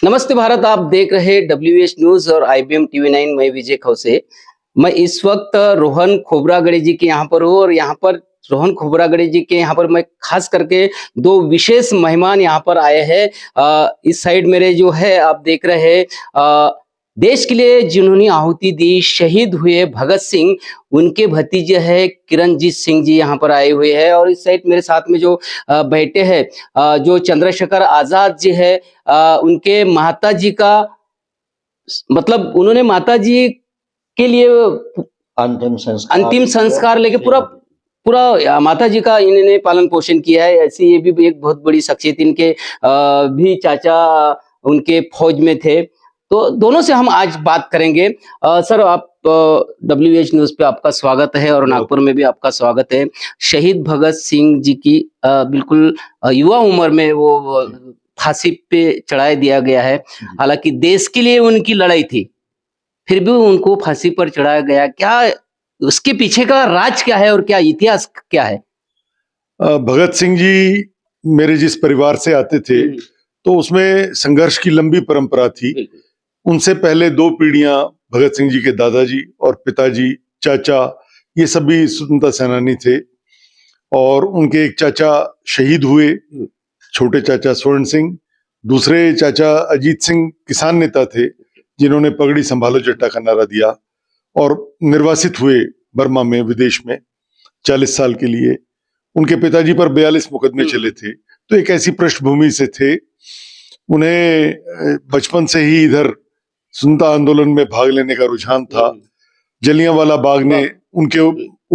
नमस्ते भारत, आप देख रहे WH न्यूज और IBM TV9। मैं विजय खौसे। मैं इस वक्त रोहन खोबरागड़े जी के यहाँ पर हूँ और यहाँ पर रोहन खोबरागड़े जी के यहाँ पर मैं खास करके दो विशेष मेहमान यहाँ पर आए हैं। इस साइड मेरे जो है आप देख रहे हैं, देश के लिए जिन्होंने आहुति दी, शहीद हुए भगत सिंह, उनके भतीजे है किरणजीत सिंह जी यहाँ पर आए हुए हैं। और इस साइड मेरे साथ में जो बैठे हैं, जो चंद्रशेखर आजाद जी है, उनके माता जी का मतलब उन्होंने माता जी के लिए अंतिम संस्कार लेके पूरा माता जी का इन्होंने पालन पोषण किया है। ऐसी ये भी एक बहुत बड़ी शख्सियत, इनके भी चाचा उनके फौज में थे। तो दोनों से हम आज बात करेंगे। सर, आप WH न्यूज पे आपका स्वागत है और नागपुर में भी आपका स्वागत है। शहीद भगत सिंह जी की बिल्कुल युवा उम्र में वो फांसी पे चढ़ा दिया गया है। हालांकि देश के लिए उनकी लड़ाई थी, फिर भी उनको फांसी पर चढ़ाया गया। क्या उसके पीछे का राज क्या है और क्या इतिहास क्या है? भगत सिंह जी मेरे जिस परिवार से आते थे तो उसमें संघर्ष की लंबी परंपरा थी। उनसे पहले दो पीढ़ियां भगत सिंह जी के दादाजी और पिताजी, चाचा, ये सभी स्वतंत्रता सेनानी थे। और उनके एक चाचा शहीद हुए, छोटे चाचा स्वर्ण सिंह। दूसरे चाचा अजीत सिंह किसान नेता थे जिन्होंने पगड़ी संभालो जट्टा का नारा दिया और निर्वासित हुए बर्मा में, विदेश में 40 साल के लिए। उनके पिताजी पर 42 मुकदमे चले थे। तो एक ऐसी पृष्ठभूमि से थे। उन्हें बचपन से ही इधर स्वतंत्रता आंदोलन में भाग लेने का रुझान था। जलियांवाला बाग ने उनके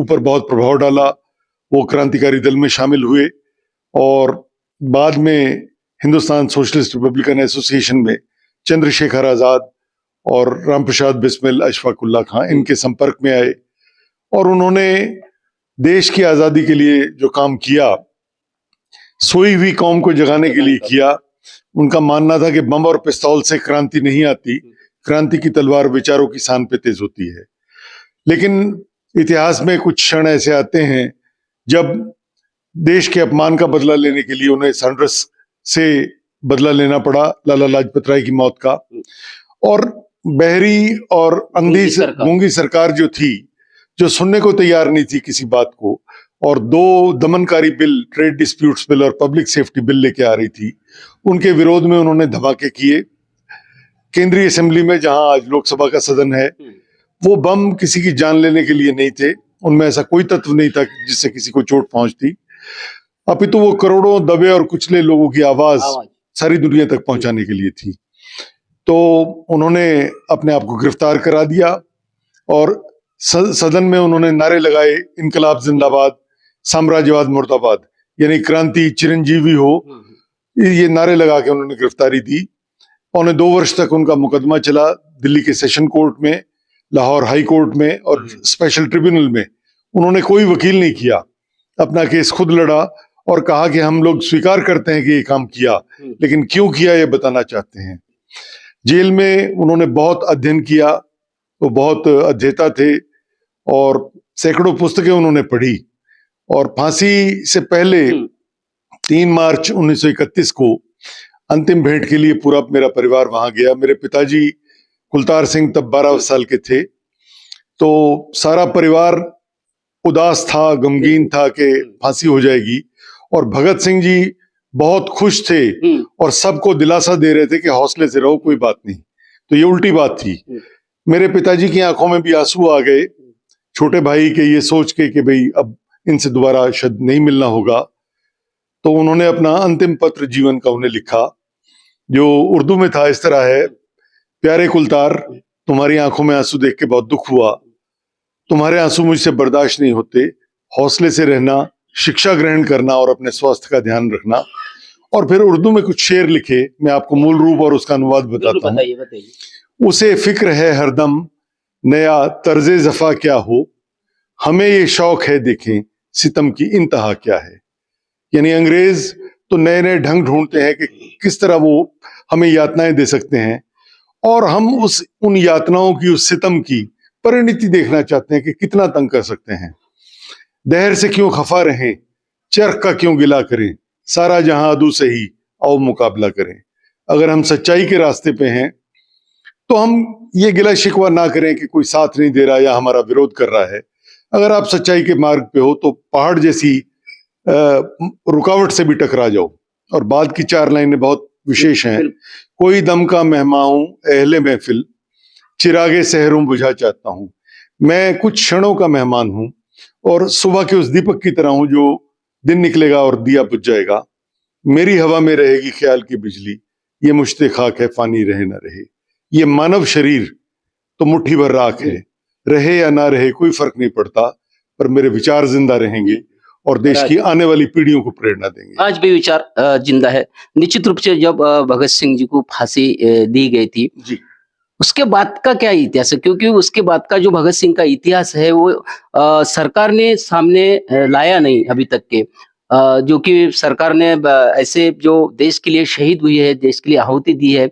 ऊपर बहुत प्रभाव डाला। वो क्रांतिकारी दल में शामिल हुए और बाद में हिंदुस्तान सोशलिस्ट रिपब्लिकन एसोसिएशन में चंद्रशेखर आजाद और रामप्रसाद बिस्मिल, अशफाक उल्लाह खां इनके संपर्क में आए और उन्होंने देश की आजादी के लिए जो काम किया, सोई हुई कौम को जगाने के लिए किया। उनका मानना था कि बम और पिस्तौल से क्रांति नहीं आती, क्रांति की तलवार विचारों की शान पे तेज होती है। लेकिन इतिहास में कुछ क्षण ऐसे आते हैं जब देश के अपमान का बदला लेने के लिए उन्हें सैंड्रस से बदला लेना पड़ा, लाला लाजपत राय की मौत का। और बहरी और अंधी गूंगी सरकार जो थी, जो सुनने को तैयार नहीं थी किसी बात को, और दो दमनकारी बिल, ट्रेड डिस्प्यूट्स बिल और पब्लिक सेफ्टी बिल लेके आ रही थी, उनके विरोध में उन्होंने धमाके किए। केंद्रीय असेंबली में, जहां आज लोकसभा का सदन है, वो बम किसी की जान लेने के लिए नहीं थे। उनमें ऐसा कोई तत्व नहीं था जिससे किसी को चोट पहुंचती, अपितु वो करोड़ों दबे और कुचले लोगों की आवाज सारी दुनिया तक पहुंचाने के लिए थी। तो उन्होंने अपने आप को गिरफ्तार करा दिया और सदन में उन्होंने नारे लगाए, इनकलाब जिंदाबाद, साम्राज्यवाद मुर्दाबाद, यानी क्रांति चिरंजीवी हो, ये नारे लगा के उन्होंने गिरफ्तारी दी। 2 वर्ष तक उनका मुकदमा चला दिल्ली के सेशन कोर्ट में, लाहौर हाई कोर्ट में और स्पेशल ट्रिब्यूनल में। उन्होंने कोई वकील नहीं किया, अपना केस खुद लड़ा और कहा कि हम लोग स्वीकार करते हैं कि ये काम किया, लेकिन क्यों किया ये बताना चाहते हैं। जेल में उन्होंने बहुत अध्ययन किया, वो बहुत अध्येता थे और सैकड़ों पुस्तकें उन्होंने पढ़ी। और फांसी से पहले 3 मार्च 1931 को अंतिम भेंट के लिए पूरा मेरा परिवार वहां गया। मेरे पिताजी कुलतार सिंह तब 12 साल के थे, तो सारा परिवार उदास था, गमगीन था कि फांसी हो जाएगी। और भगत सिंह जी बहुत खुश थे और सबको दिलासा दे रहे थे कि हौसले से रहो, कोई बात नहीं। तो ये उल्टी बात थी। मेरे पिताजी की आंखों में भी आंसू आ गए, छोटे भाई के ये सोच के कि भाई अब इनसे दोबारा शायद नहीं मिलना होगा। तो उन्होंने अपना अंतिम पत्र जीवन का उन्हें लिखा, जो उर्दू में था, इस तरह है: प्यारे कुलतार, तुम्हारी आंखों में आंसू देख के बहुत दुख हुआ। तुम्हारे आंसू मुझसे बर्दाश्त नहीं होते। हौसले से रहना, शिक्षा ग्रहण करना और अपने स्वास्थ्य का ध्यान रखना। और फिर उर्दू में कुछ शेर लिखे, मैं आपको मूल रूप और उसका अनुवाद बताता हूँ। उसे फिक्र है हरदम, नया तर्जे जफा क्या हो, हमें ये शौक है देखें सितम की इंतहा क्या है। यानी अंग्रेज तो नए नए ढंग ढूंढते हैं कि किस तरह वो हमें यातनाएं दे सकते हैं, और हम उन यातनाओं की, उस सितम की परिणति देखना चाहते हैं कि कितना तंग कर सकते हैं। दहर से क्यों खफा रहें, चरख का क्यों गिला करें, सारा जहां अदू से ही आओ मुकाबला करें। अगर हम सच्चाई के रास्ते पे हैं तो हम ये गिला शिकवा ना करें कि कोई साथ नहीं दे रहा या हमारा विरोध कर रहा है। अगर आप सच्चाई के मार्ग पे हो तो पहाड़ जैसी रुकावट से भी टकरा जाओ। और बाद की 4 लाइनें बहुत विशेष हैं। कोई दम का मेहमान हूं अहले महफिल, चिरागे सहरों बुझा चाहता हूं। मैं कुछ क्षणों का मेहमान हूं और सुबह के उस दीपक की तरह हूं जो दिन निकलेगा और दिया बुझ जाएगा। मेरी हवा में रहेगी ख्याल की बिजली, ये मुश्ते खाक है फानी रहे ना रहे। ये मानव शरीर तो मुट्ठी भर राख है, रहे या ना रहे कोई फर्क नहीं पड़ता, पर मेरे विचार जिंदा रहेंगे और देश की आने वाली पीढ़ियों को प्रेरणा देंगे। आज भी विचार जिंदा है। निश्चित रूप से जब भगत सिंह जी को फांसी दी गई थी जी, उसके बाद का क्या इतिहास है? क्योंकि उसके बाद का जो भगत सिंह का इतिहास है वो सरकार ने सामने लाया नहीं अभी तक के। जो कि सरकार ने ऐसे जो देश के लिए शहीद हुई है, देश के लिए आहुति दी है,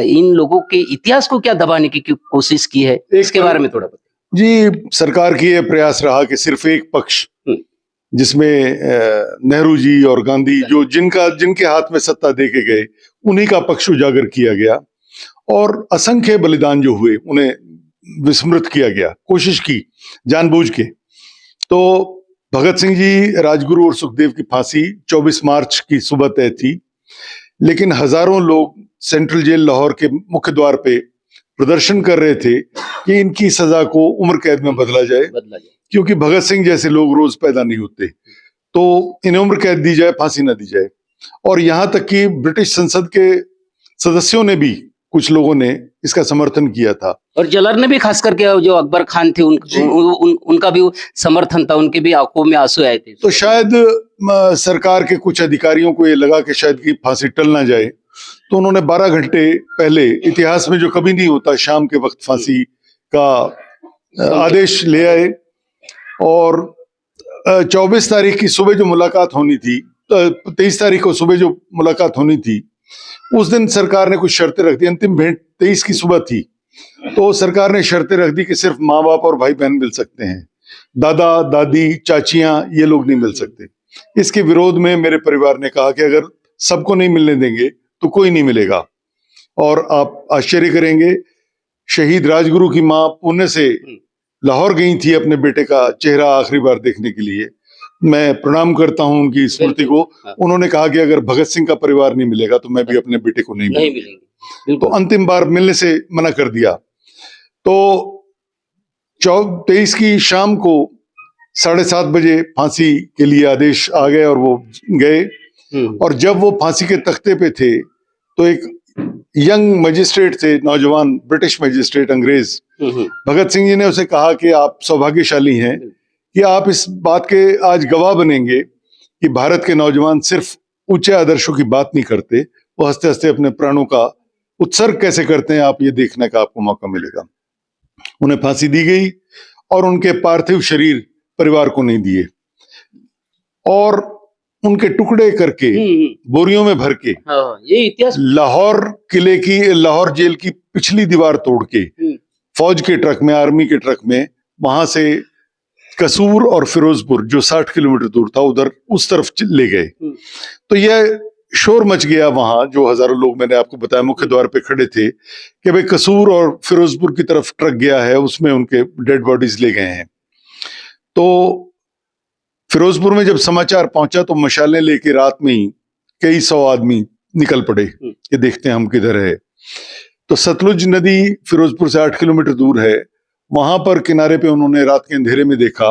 इन लोगों के इतिहास को क्या दबाने की कोशिश की है, इसके बारे में थोड़ा बताइए। जी, सरकार की यह प्रयास रहा कि सिर्फ एक पक्ष, जिसमें नेहरू जी और गांधी जो जिनके हाथ में सत्ता दे के गए, उन्हीं का पक्ष उजागर किया गया और असंख्य बलिदान जो हुए उन्हें विस्मृत किया गया, कोशिश की जानबूझ के। तो भगत सिंह जी, राजगुरु और सुखदेव की फांसी 24 मार्च की सुबह तय थी, लेकिन हजारों लोग सेंट्रल जेल लाहौर के मुख्य द्वार पे प्रदर्शन कर रहे थे कि इनकी सजा को उम्र कैद में बदला जाए, क्योंकि भगत सिंह जैसे लोग रोज पैदा नहीं होते, तो इन्हें उम्र कैद दी जाए, फांसी ना दी जाए। और यहां तक कि ब्रिटिश संसद के सदस्यों ने भी, कुछ लोगों ने इसका समर्थन किया था। और जलर ने भी खास करके जो अकबर खान थे उनका भी समर्थन था, उनके भी आंखों में आंसू आए थे। तो शायद सरकार के कुछ अधिकारियों को ये लगा कि शायद की फांसी टल ना जाए, तो उन्होंने 12 घंटे पहले, इतिहास में जो कभी नहीं होता, शाम के वक्त फांसी का आदेश ले आए। और 24 तारीख की सुबह जो मुलाकात होनी थी, 23 तारीख को सुबह जो मुलाकात होनी थी, उस दिन सरकार ने कुछ शर्तें रख दी। अंतिम भेंट 23 की सुबह थी, तो सरकार ने शर्तें रख दी कि सिर्फ माँ बाप और भाई बहन मिल सकते हैं, दादा दादी चाचियां ये लोग नहीं मिल सकते। इसके विरोध में मेरे परिवार ने कहा कि अगर सबको नहीं मिलने देंगे तो कोई नहीं मिलेगा। और आप आश्चर्य करेंगे, शहीद राजगुरु की माँ पुणे से लाहौर गई थी अपने बेटे का चेहरा आखिरी बार देखने के लिए। मैं प्रणाम करता हूं उनकी स्मृति को। उन्होंने कहा कि अगर भगत सिंह का परिवार नहीं मिलेगा तो मैं भी अपने बेटे को नहीं मिलेंगे। तो अंतिम बार मिलने से मना कर दिया। तो 23 की शाम को 7:30 बजे फांसी के लिए आदेश आ गए और वो गए। और जब वो फांसी के तख्ते पे थे तो एक यंग मजिस्ट्रेट थे, नौजवान ब्रिटिश मजिस्ट्रेट, अंग्रेज, भगत सिंह जी ने उसे कहा कि आप सौभाग्यशाली हैं कि आप इस बात के आज गवाह बनेंगे कि भारत के नौजवान सिर्फ ऊंचे आदर्शों की बात नहीं करते, वो हंसते हंसते अपने प्राणों का उत्सर्ग कैसे करते हैं, आप ये देखने का आपको मौका मिलेगा। उन्हें फांसी दी गई और उनके पार्थिव शरीर परिवार को नहीं दिए और उनके टुकड़े करके बोरियों में भर के ये इतिहास लाहौर किले की, लाहौर जेल की पिछली दीवार तोड़ के फौज के ट्रक में, आर्मी के ट्रक में, वहां से कसूर और फिरोजपुर जो 60 किलोमीटर दूर था, उधर उस तरफ ले गए। तो यह शोर मच गया वहां, जो हजारों लोग मैंने आपको बताया मुख्य द्वार पे खड़े थे कि भाई कसूर और फिरोजपुर की तरफ ट्रक गया है, उसमें उनके डेड बॉडीज ले गए हैं। तो फिरोजपुर में जब समाचार पहुंचा तो मशालें लेके रात में ही कई 100 आदमी निकल पड़े कि देखते हैं हम किधर है। तो सतलुज नदी फिरोजपुर से 8 किलोमीटर दूर है। वहां पर किनारे पे उन्होंने रात के अंधेरे में देखा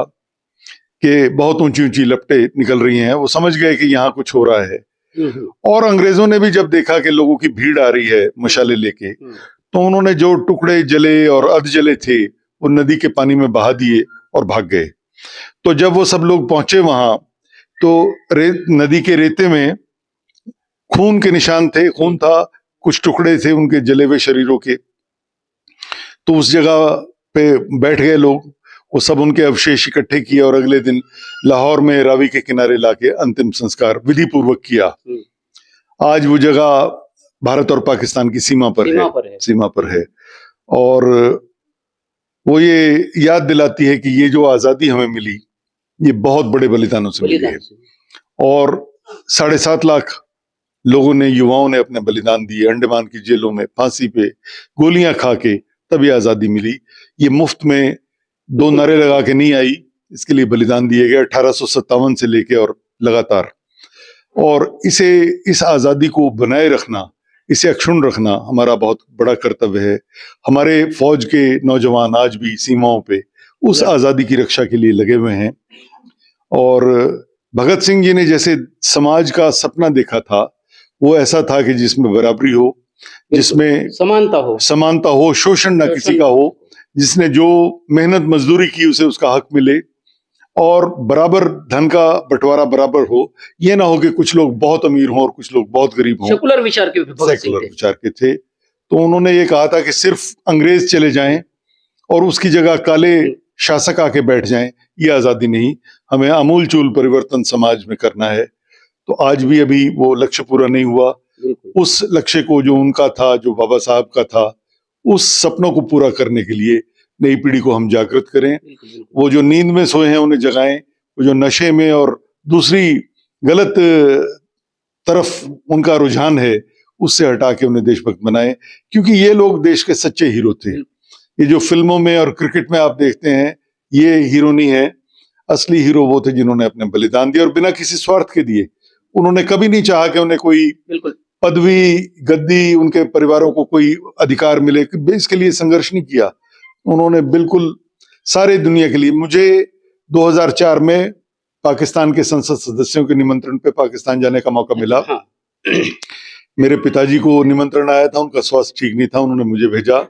कि बहुत ऊंची ऊंची लपटें निकल रही हैं। वो समझ गए कि यहाँ कुछ हो रहा है। और अंग्रेजों ने भी जब देखा कि लोगों की भीड़ आ रही है मशाले लेके, तो उन्होंने जो टुकड़े जले और अध जले थे वो नदी के पानी में बहा दिए और भाग गए। तो जब वो सब लोग पहुंचे वहां तो नदी के रेते में खून के निशान थे, खून था, कुछ टुकड़े थे उनके जले हुए शरीरों के। तो उस जगह पे बैठ गए लोग, वो सब उनके अवशेष इकट्ठे किए और अगले दिन लाहौर में रावी के किनारे लाके अंतिम संस्कार विधि पूर्वक किया। आज वो जगह भारत और पाकिस्तान की सीमा पर है और वो ये याद दिलाती है कि ये जो आजादी हमें मिली ये बहुत बड़े बलिदानों से मिली है। और 7.5 लाख लोगों ने, युवाओं ने अपने बलिदान दिए, अंडमान की जेलों में फांसी पे गोलियां खा के तब ये आजादी मिली। ये मुफ्त में दो नारे लगा के नहीं आई, इसके लिए बलिदान दिए गए 1857 से लेके और लगातार। और इस आजादी को बनाए रखना, इसे अक्षुण्ण रखना हमारा बहुत बड़ा कर्तव्य है। हमारे फौज के नौजवान आज भी सीमाओं पे उस आजादी की रक्षा के लिए लगे हुए हैं। और भगत सिंह जी ने जैसे समाज का सपना देखा था, वो ऐसा था कि जिसमें बराबरी हो, जिसमें समानता हो, शोषण ना किसी का हो, जिसने जो मेहनत मजदूरी की उसे उसका हक मिले, और बराबर धन का बंटवारा बराबर हो। ये ना हो कि कुछ लोग बहुत अमीर हों और कुछ लोग बहुत गरीब हों। सेकुलर विचार के थे। तो उन्होंने ये कहा था कि सिर्फ अंग्रेज चले जाएं और उसकी जगह काले शासक आके बैठ जाएं, ये आजादी नहीं, हमें आमूलचूल परिवर्तन समाज में करना है। तो आज भी अभी वो लक्ष्य पूरा नहीं हुआ। उस लक्ष्य को जो उनका था, जो बाबा साहब का था, उस सपनों को पूरा करने के लिए नई पीढ़ी को हम जागृत करें। वो जो नींद में सोए हैं उन्हें जगाएं, वो जो नशे में और दूसरी गलत तरफ उनका रुझान है उससे हटा के उन्हें देशभक्त बनाएं, क्योंकि ये लोग देश के सच्चे हीरो थे। ये जो फिल्मों में और क्रिकेट में आप देखते हैं, ये हीरो नहीं है। असली हीरो वो थे जिन्होंने अपने बलिदान दिए और बिना किसी स्वार्थ के दिए। उन्होंने कभी नहीं चाहा कि उन्हें कोई पदवी, गद्दी, उनके परिवारों को कोई अधिकार मिले, इसके लिए संघर्ष नहीं किया उन्होंने। बिल्कुल सारे दुनिया के लिए। मुझे 2004 में पाकिस्तान के संसद सदस्यों के निमंत्रण पे पाकिस्तान जाने का मौका मिला। मेरे पिताजी को निमंत्रण आया था, उनका स्वास्थ्य ठीक नहीं था, उन्होंने मुझे भेजा।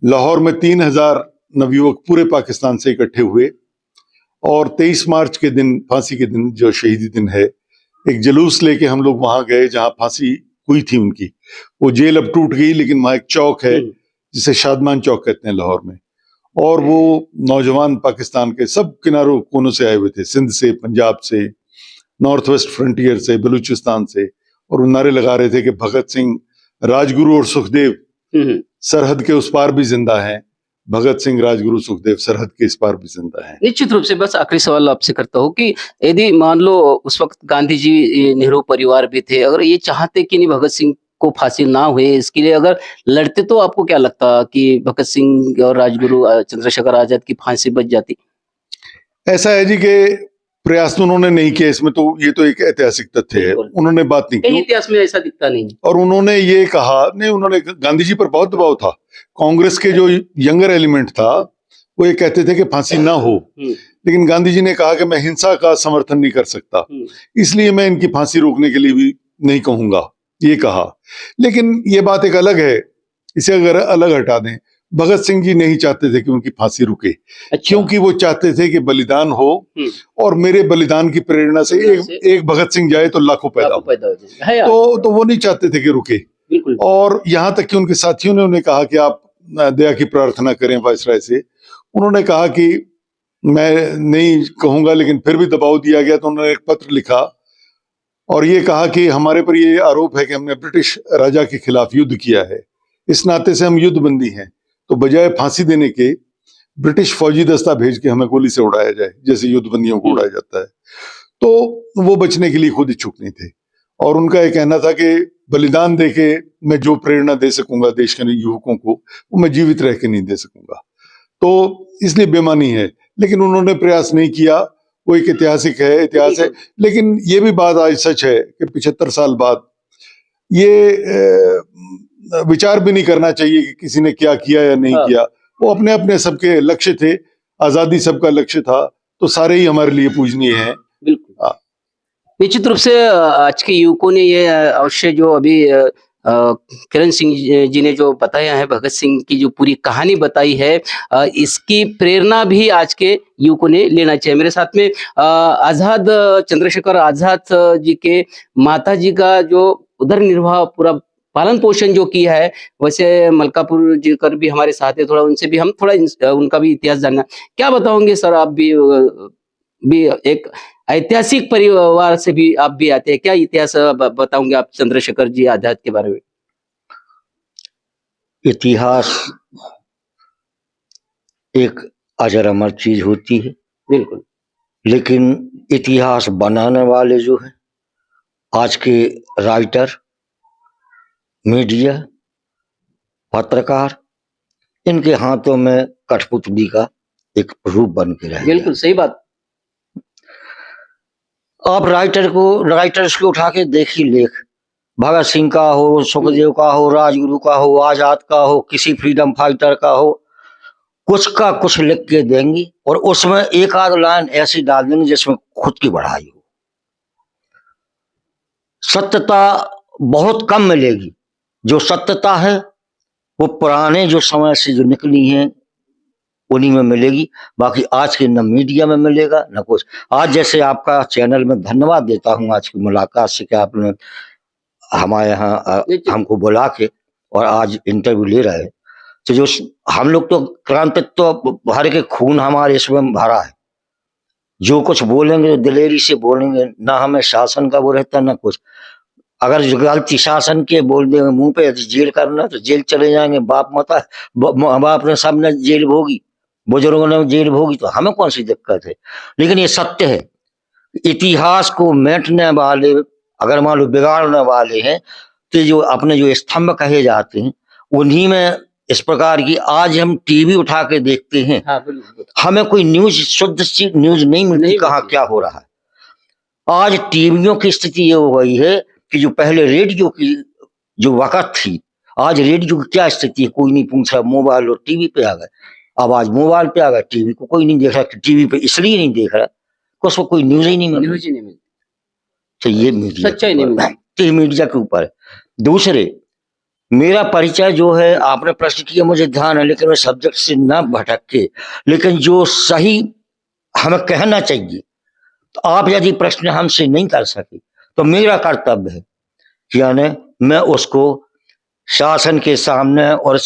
लाहौर में 3000 नवयुवक पूरे पाकिस्तान से इकट्ठे हुए और 23 मार्च के दिन, फांसी के दिन, जो शहीदी दिन है, एक जुलूस लेके हम लोग वहां गए जहां फांसी हुई थी उनकी। वो जेल अब टूट गई, लेकिन वहां एक चौक है जिसे शादमान चौक कहते हैं लाहौर में। और वो नौजवान पाकिस्तान के सब किनारों कोनों से आए हुए थे, सिंध से, पंजाब से, नॉर्थ वेस्ट फ्रंटियर से, बलूचिस्तान से, और वो नारे लगा रहे थे कि भगत सिंह, राजगुरु और सुखदेव सरहद के उस पार भी जिंदा हैं। भगत सिंह, राजगुरु, सुखदेव सरहद के इस पार भी जिंदा हैं। निश्चित रूप से। बस आखिरी सवाल आपसे करता हूँ कि यदि मान लो उस वक्त गांधी जी, नेहरू परिवार भी थे, अगर ये चाहते कि नहीं भगत सिंह को फांसी ना हुए, इसके लिए अगर लड़ते, तो आपको क्या लगता कि भगत सिंह और राजगुरु चंद्रशेखर आजाद की फांसी बच जाती? ऐसा है जी कि प्रयास तो उन्होंने नहीं किया इसमें, तो ये तो एक ऐतिहासिक तथ्य है, उन्होंने बात नहीं की। इतिहास में ऐसा दिखता नहीं। और उन्होंने ये कहा नहीं, उन्होंने, गांधी जी पर बहुत दबाव था। कांग्रेस के जो यंगर एलिमेंट था वो ये कहते थे कि फांसी ना हो, लेकिन गांधी जी ने कहा कि मैं हिंसा का समर्थन नहीं कर सकता, इसलिए मैं इनकी फांसी रोकने के लिए भी नहीं कहूंगा, ये कहा। लेकिन ये बात एक अलग है, इसे अगर अलग हटा दें, भगत सिंह जी नहीं चाहते थे कि उनकी फांसी रुके। क्योंकि वो चाहते थे कि बलिदान हो और मेरे बलिदान की प्रेरणा से एक भगत सिंह जाए तो लाखों पैदा हो। तो वो नहीं चाहते थे कि रुके। और यहाँ तक कि उनके साथियों ने उन्हें कहा कि आप दया की प्रार्थना करें वायसराय से। उन्होंने कहा कि मैं नहीं कहूंगा, लेकिन फिर भी दबाव दिया गया तो उन्होंने एक पत्र लिखा और ये कहा कि हमारे पर ये आरोप है कि हमने ब्रिटिश राजा के खिलाफ युद्ध किया है, इस नाते से हम युद्धबंदी हैं, तो बजाय फांसी देने के ब्रिटिश फौजी दस्ता भेज के हमें गोली से उड़ाया जाए, जैसे युद्धबंदियों को उड़ाया जाता है। तो वो बचने के लिए खुद इच्छुक नहीं थे और उनका ये कहना था कि बलिदान देके मैं जो प्रेरणा दे सकूंगा देश के युवकों को, वो मैं जीवित रह के नहीं दे सकूंगा। तो इसलिए बेमानी है, लेकिन उन्होंने प्रयास नहीं किया। वो एक ऐतिहासिक है, इतिहास है। लेकिन ये भी बात आज सच है कि 75 साल बाद ये विचार भी नहीं करना चाहिए कि किसी ने क्या किया या नहीं किया। वो अपने अपने सबके लक्ष्य थे, आजादी सबका लक्ष्य था, तो सारे ही हमारे लिए पूजनीय हैं। बिल्कुल। निश्चित रूप से आज के युवकों ने ये अवश्य जो अभी किरण सिंह जी ने जो बताया है, भगत सिंह की जो पूरी कहानी बताई है, इसकी प्रेरणा भी आज के युवकों ने लेना चाहिए। मेरे साथ में आजाद, चंद्रशेखर आजाद जी के माता जी का जो उदर निर्वाह, पूरा पालन पोषण जो किया है, वैसे मलकापुर जी कर भी हमारे साथ है, थोड़ा उनसे भी हम थोड़ा उनका भी इतिहास जानना। क्या बताओगे सर, आप भी एक ऐतिहासिक परिवार से भी आप भी आते हैं, क्या इतिहास बताओगे आप चंद्रशेखर जी आजाद के बारे में? इतिहास एक अजर अमर चीज होती है, बिल्कुल, लेकिन इतिहास बनाने वाले जो है आज के राइटर, मीडिया, पत्रकार, इनके हाथों में कठपुतली का एक रूप बन के रह गया। बिल्कुल सही बात। आप राइटर्स को उठा के देखिए, लेख भगत सिंह का हो, सुखदेव का हो, राजगुरु का हो, आजाद का हो, किसी फ्रीडम फाइटर का हो, कुछ का कुछ लिख के देंगी और उसमें एक आध लाइन ऐसी डाल देंगे जिसमें खुद की बढ़ाई हो। सत्यता बहुत कम मिलेगी। जो सत्यता है वो पुराने जो समय से जो निकली है उन्हीं में मिलेगी। बाकी आज के न मीडिया में मिलेगा न कुछ। आज जैसे आपका चैनल में धन्यवाद देता हूं आज की मुलाकात से कि आपने हमारे यहाँ हमको बुला के और आज इंटरव्यू ले रहे हैं। तो जो हम लोग तो क्रांति तो भर के खून हमारे इसमें भरा है। जो कुछ बोलेंगे दिलेरी से बोलेंगे, ना हमें शासन का वो रहता ना कुछ। अगर जो गलती शासन के बोल देंगे मुंह पे जेल करना तो जेल चले जाएंगे। बाप ने सबने जेल भोगी, बुजुर्गों ने जेल भोगी, तो हमें कौन सी दिक्कत है। लेकिन ये सत्य है, इतिहास को मेटने वाले अगर मान लो बिगाड़ने वाले हैं तो जो अपने जो स्तंभ कहे जाते हैं उन्हीं में इस प्रकार की आज हम टीवी उठा के देखते हैं। हाँ, बिल्कुल। हमें कोई न्यूज, शुद्ध न्यूज नहीं मिलती कहाँ क्या हो रहा है। आज टीवियों की स्थिति ये हो गई है कि जो पहले रेडियो की जो वक़्त थी, आज रेडियो की क्या स्थिति है कोई नहीं पूछ रहा। मोबाइल और टीवी पे आ गए। अब आज मोबाइल पे आ गए, टीवी को कोई नहीं देख रहा। टीवी पे इसलिए नहीं देख रहा कि उसको कोई न्यूज ही नहीं मिल न्यूज ही नहीं मिलती। तो ये मीडिया सच्चाई नहीं मिलती। तो ये मीडिया के ऊपर है। दूसरे, मेरा परिचय जो है आपने प्रश्न किया मुझे ध्यान है, लेकिन मैं सब्जेक्ट से ना भटक के, लेकिन जो सही हमें कहना चाहिए, तो आप यदि प्रश्न हमसे नहीं कर सके तो मेरा कर्तव्य है कि यानी मैं उसको शासन के सामने और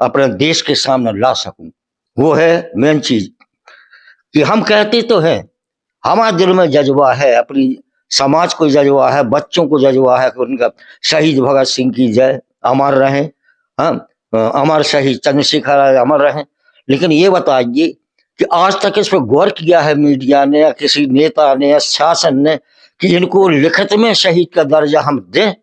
अपने देश के सामने ला सकूं। वो है मेन चीज कि हम कहते तो हैं, हमारे दिल में जज्बा है, अपनी समाज को जज्बा है, बच्चों को जज्बा है कि उनका शहीद भगत सिंह की जय, अमर रहे। अमर शहीद चंद्रशेखर अमर रहे। लेकिन ये बताइए कि आज तक इस पर गौर किया है मीडिया ने या किसी नेता ने या शासन ने कि इनको लिखित में शहीद का दर्जा हम दें?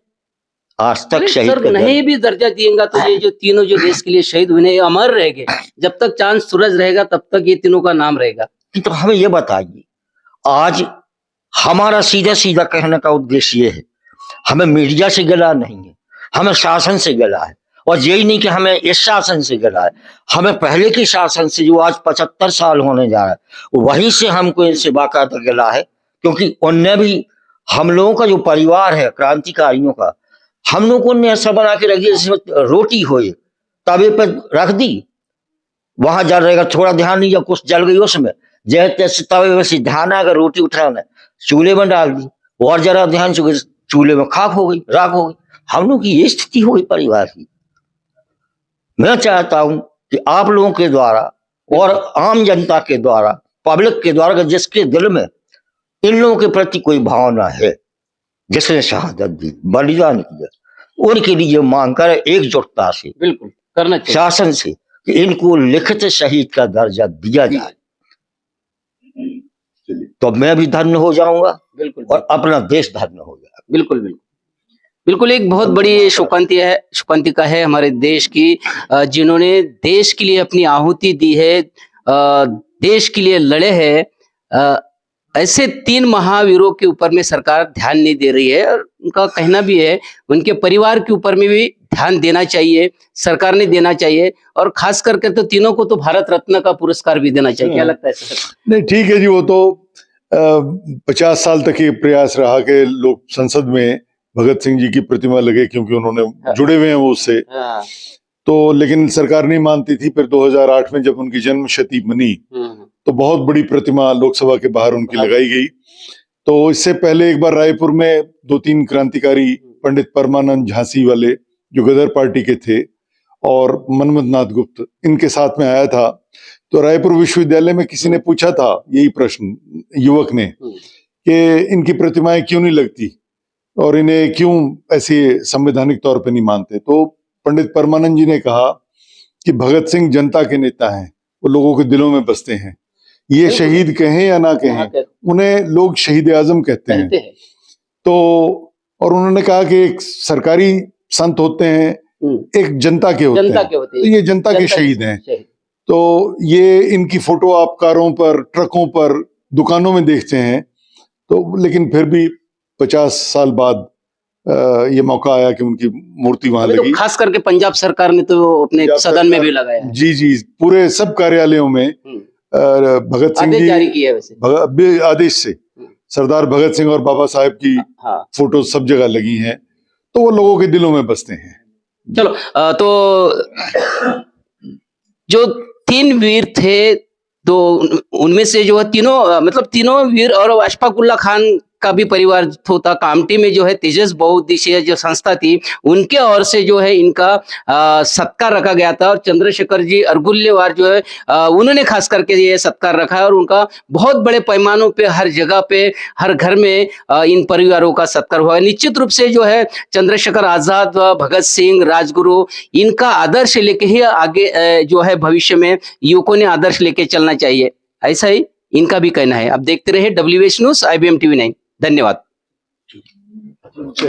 आज तक शहीद सर नहीं भी दर्जा दिएगा तो ये जो तीनों जो देश के लिए शहीद हुए हैं अमर रहेंगे। जब तक चांद सूरज रहेगा तब तक ये तीनों का नाम रहेगा। तो हमें ये बताइए, आज हमारा सीधा सीधा कहने का उद्देश्य ये है, हमें मीडिया से गिला नहीं है, हमें शासन से गिला है। और यही नहीं कि हमें इस शासन से गिला है, हमें पहले के शासन से जो आज 75 साल होने जा रहा है वहीं से हमको इनसे बाकायदा गिला है। क्योंकि उनने भी हम लोगों का जो परिवार है क्रांतिकारियों का, हम लोगों ने ऐसा बना के रख दिया जिसमें रोटी हो तवे पर रख दी, वहां जल रहेगा, थोड़ा ध्यान नहीं, कुछ जल गई उसमें जैसे तवे वैसे ध्यान आएगा, रोटी उठाना चूल्हे में डाल दी और जरा ध्यान से चूल्हे में खाक हो गई, राख हो गई। हम लोग की ये स्थिति हो गई परिवार की। मैं चाहता हूं कि आप लोगों के द्वारा और आम जनता के द्वारा, पब्लिक के द्वारा, जिसके दिल में इन लोगों के प्रति कोई भावना है, जिसने शहादत दी, बलिदान किया, उनके लिए मांग कर एकजुटता से बिल्कुल करना चाहिए शासन से कि इनको लिखित शहीद का दर्जा दिया जाए, तो मैं भी धन्य हो जाऊंगा। बिल्कुल। और अपना देश धन्य हो जाएगा। बिल्कुल बिल्कुल बिल्कुल। एक बहुत बड़ी शोकांतिका है हमारे देश की, जिन्होंने देश के लिए अपनी आहुति दी है, देश के लिए लड़े हैं। ऐसे 3 महावीरों के ऊपर में सरकार ध्यान नहीं दे रही है और उनका कहना भी है उनके परिवार के ऊपर में भी ध्यान देना चाहिए, सरकार ने देना चाहिए। और खास करके तो तीनों को तो भारत रत्न का पुरस्कार भी देना चाहिए। क्या लगता है सर? नहीं, ठीक है जी। वो तो 50 साल तक ये प्रयास रहा कि लोग संसद में भगत सिंह जी की प्रतिमा लगे, क्योंकि उन्होंने जुड़े हुए हैं वो उससे। तो लेकिन सरकार नहीं मानती थी। फिर 2008 में जब उनकी जन्म शती बनी तो बहुत बड़ी प्रतिमा लोकसभा के बाहर उनकी लगाई गई। तो इससे पहले एक बार रायपुर में 2-3 क्रांतिकारी, पंडित परमानंद झांसी वाले जो गदर पार्टी के थे और मनमथ नाथ गुप्त, इनके साथ में आया था। तो रायपुर विश्वविद्यालय में किसी ने पूछा था यही प्रश्न, युवक ने, कि इनकी प्रतिमाएं क्यों नहीं लगती और इन्हें क्यों ऐसे संवैधानिक तौर पे नहीं मानते। तो पंडित परमानंद जी ने कहा कि भगत सिंह जनता के नेता हैं, वो लोगों के दिलों में बसते हैं। ये शहीद कहें या ना कहें, उन्हें लोग शहीद आजम कहते हैं। तो और उन्होंने कहा कि एक सरकारी संत होते हैं, एक जनता के होते जनता हैं, के होते तो हैं, ये जनता के शहीद हैं। शहीद। तो ये इनकी फोटो आप कारों पर, ट्रकों पर, दुकानों में देखते हैं। तो लेकिन फिर भी 50 साल बाद ये मौका आया कि उनकी मूर्ति वहां अभी तो लगी। खास करके पंजाब सरकार ने तो अपने पंजाब सदन में सरकार- भी लगाया है। जी जी, पूरे सब कार्यालयों में भगत सिंह आदेश जी जारी किए वैसे। अभी आदेश से सरदार भगत सिंह और बाबा साहेब की हाँ, फोटो सब जगह लगी हैं, तो वो लोगों के दिलों में बसते हैं। चलो तो जो 3 वीर थे, तो उनमें से जो है तीनों मतलब तीनों वीर और अशफाक उल्लाह खान का भी परिवार होता। कामठी में जो है तेजस बहुउद्देशीय जो संस्था थी, उनके ओर से जो है इनका सत्कार रखा गया था। और चंद्रशेखर जी अरगुल्लेवार जो है उन्होंने खास करके ये सत्कार रखा है, और उनका बहुत बड़े पैमानों पे हर जगह पे, हर घर में इन परिवारों का सत्कार हुआ है। निश्चित रूप से जो है चंद्रशेखर आजाद व भगत सिंह, राजगुरु, इनका आदर्श लेके ही आगे जो है भविष्य में युवकों ने आदर्श लेके चलना चाहिए, ऐसा ही इनका भी कहना है। अब देखते रहे WH न्यूज़, IBM TV 9। धन्यवाद।